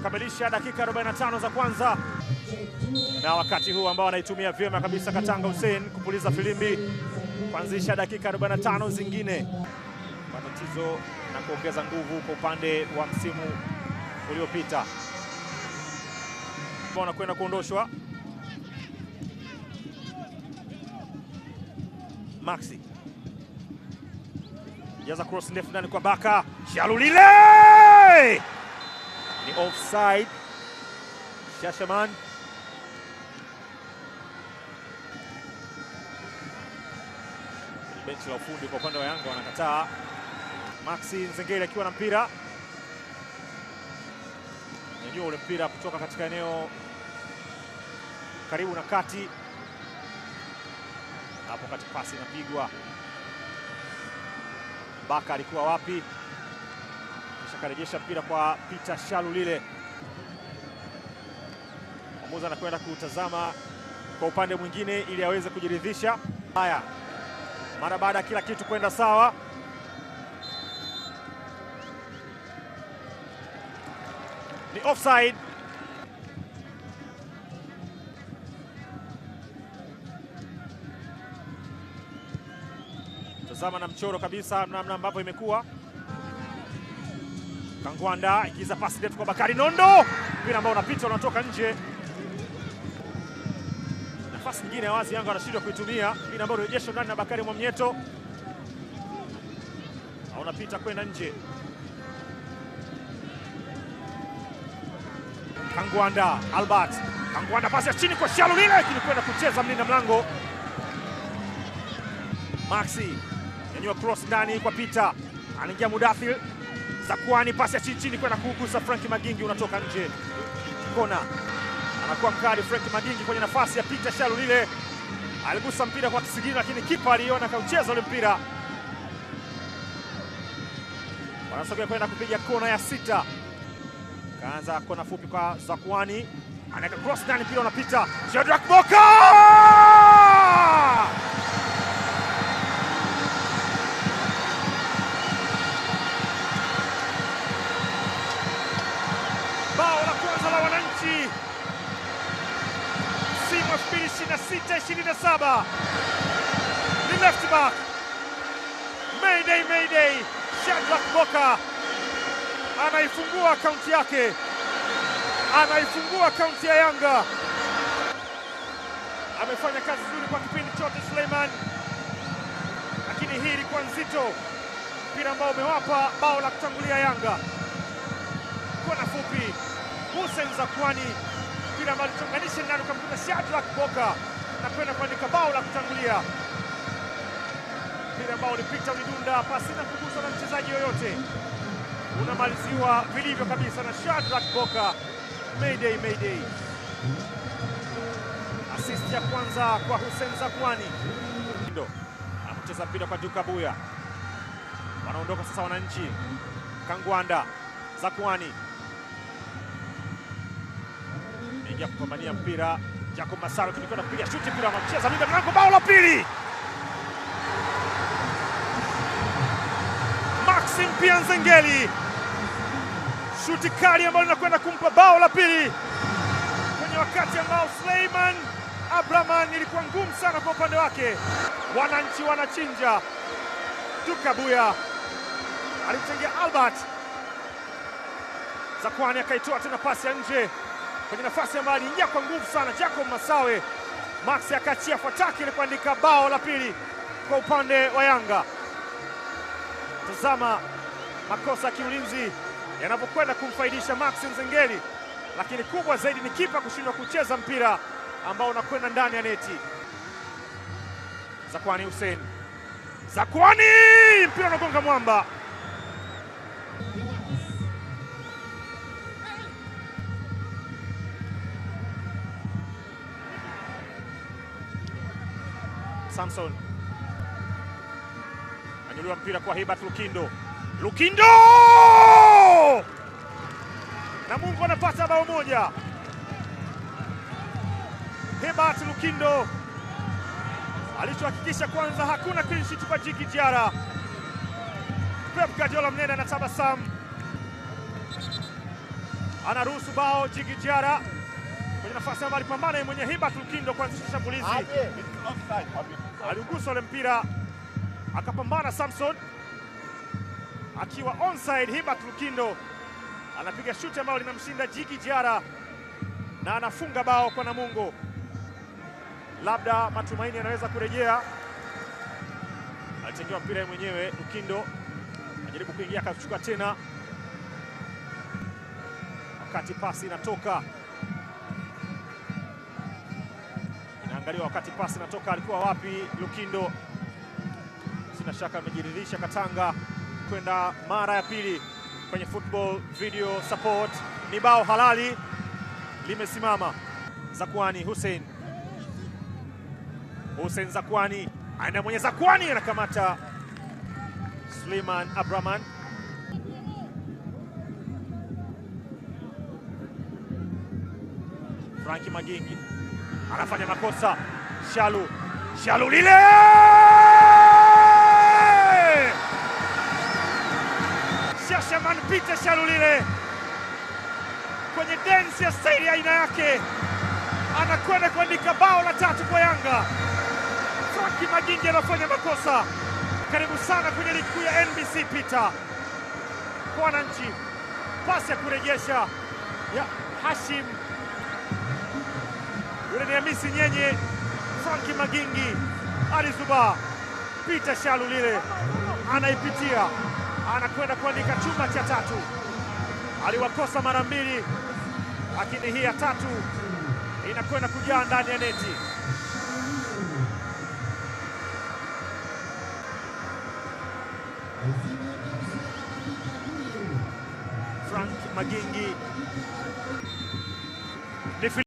kukamilisha dakika 45 za kwanza, na wakati huu ambao anaitumia vyema kabisa Katanga Hussein kupuliza filimbi kuanzisha dakika 45 zingine. Matatizo na kuongeza nguvu kwa upande wa msimu uliopita. Wanakwenda kuondoshwa. Maxi jaza cross ndefu ndani kwa Baka. Shalulile ni offside. Shashaman benchi la ufundi kwa upande wa Yanga wanakataa. Maxi Nzengeli akiwa na mpira, nyanyua ule mpira kutoka katika eneo karibu na kati. Hapo kati pasi inapigwa. Baka alikuwa wapi? Kisha karejesha mpira kwa Peter Shalulile. Mwamuzi anakwenda kutazama kwa upande mwingine ili aweze kujiridhisha. Haya, mara baada ya kila kitu kwenda sawa, ni offside. Tazama na mchoro kabisa namna ambavyo imekuwa. Kangwanda ikiza pasi ndefu kwa Bakari Nondo, mpira ambao unapita unatoka nje. Nafasi nyingine ya wazi Yanga anashindwa kuitumia, mpira ambao urejesho ndani na Bakari Mwamnyeto, unapita kwenda nje. Kangwanda Albert, Kangwanda pasi ya chini kwa Shalulile, lakini kwenda kucheza mlinda mlango. Maxi nyanyua cross ndani kwa Peter, anaingia Mudathir. Zakwani pasi ya chini kwenda kugusa Frank Magingi, unatoka nje. Kona anakuwa mkali Frank Magingi kwenye nafasi ya Peter Shalulile, aligusa mpira kwa kisigino, lakini kipa aliona kaucheza ule mpira. Wanasogea kwenda kupiga kona ya 6. Kaanza kona fupi kwa Zakwani, anaweka cross ndani, mpira unapita. Shadrack Boka! Bao la kwanza la wananchi msimu 2026-27. Ni left back. Mayday, mayday. Shadrack Boka anaifungua akaunti yake, anaifungua akaunti ya Yanga. Amefanya kazi nzuri kwa kipindi chote Suleiman, lakini hii ilikuwa nzito, mpira ambao umewapa bao la kutangulia Yanga. Kona fupi Hussein Zakwani, mpira ambao alichonganisha ndani ukamkuta Shadrack Boka na kwenda kuandika bao la kutangulia. Mpira ambao ulipita ulidunda pasina kuguswa na mchezaji yoyote, unamaliziwa vilivyo kabisa na Shadrack Boka. Mayday, mayday. Assist ya kwanza kwa Hussein Zakwani. Ndo anacheza mpira kwa Duka Buya, wanaondoka sasa wananchi. Kangwanda, Zakwani ingia kupambania mpira. Jacob Masaro tulikwenda kupiga shuti, mpira anacheza mlinda mlango, bao la pili. Maxim pia Nzengeli, shuti kali ambalo linakwenda kumpa bao la pili kwenye wakati ambao Suleiman Abraman ilikuwa ngumu sana kwa upande wake. Wananchi wanachinja. Duka Buya alimchangia Albert. Zakwani akaitoa tena pasi ya nje kwenye nafasi ambayo aliingia kwa nguvu sana Jacob Masawe. Maxi akachia fataki ili kuandika bao la pili kwa upande wa Yanga. Tazama makosa ya kiulinzi yanavyokwenda kumfaidisha Maxi Nzengeli, lakini kubwa zaidi ni kipa kushindwa kucheza mpira ambao unakwenda ndani ya neti. Zakwani Hussein, Zakwani, mpira unagonga mwamba. Samson anyuliwa mpira kwa Hibat Lukindo. Lukindo! Na Mungu anapata bao moja. Hibat Lukindo alichohakikisha kwanza hakuna clean sheet kwa Djigui Diarra. Pep Guardiola mnene anatabasamu. anaruhusu bao. Djigui Diarra kwenye nafasi ambayo alipambana mwenye Hibert Lukindo kuanzisha shambulizi, aliuguswa ule mpira akapambana Samson akiwa onside. Hibert Lukindo anapiga shuti ambayo linamshinda Djigui Diarra na anafunga bao kwa Namungo. Labda matumaini yanaweza kurejea. Alitengewa mpira mwenyewe, Lukindo anajaribu kuingia akachukua tena, wakati pasi inatoka, inaangaliwa wakati pasi inatoka, alikuwa wapi Lukindo? Sina shaka amejiridhisha Katanga kwenda mara ya pili kwenye football video support. Ni bao halali limesimama. Zakwani Hussein Zakwani aina mwenye Zakwani anakamata Suleiman Abraman. Franki Magingi anafanya makosa. Shalu lile Shashaman Peter Shalu lile kwenye dance ya staili aina yake anakwenda kuandika bao la 3 kwa Yanga. Franki Magingi anafanya makosa. Karibu sana kwenye ligi kuu ya NBC Peter. Kwa wananchi, pasi ya kurejesha ya Hashim, yule ni Hamisi Nyenye, Franki Magingi, Ali Zuba, Peter Shalu lile anaipitia, anakwenda kuandika chuma cha 3. Aliwakosa mara 2, lakini hii ya 3 inakwenda kujaa ndani ya neti. Franki Magingi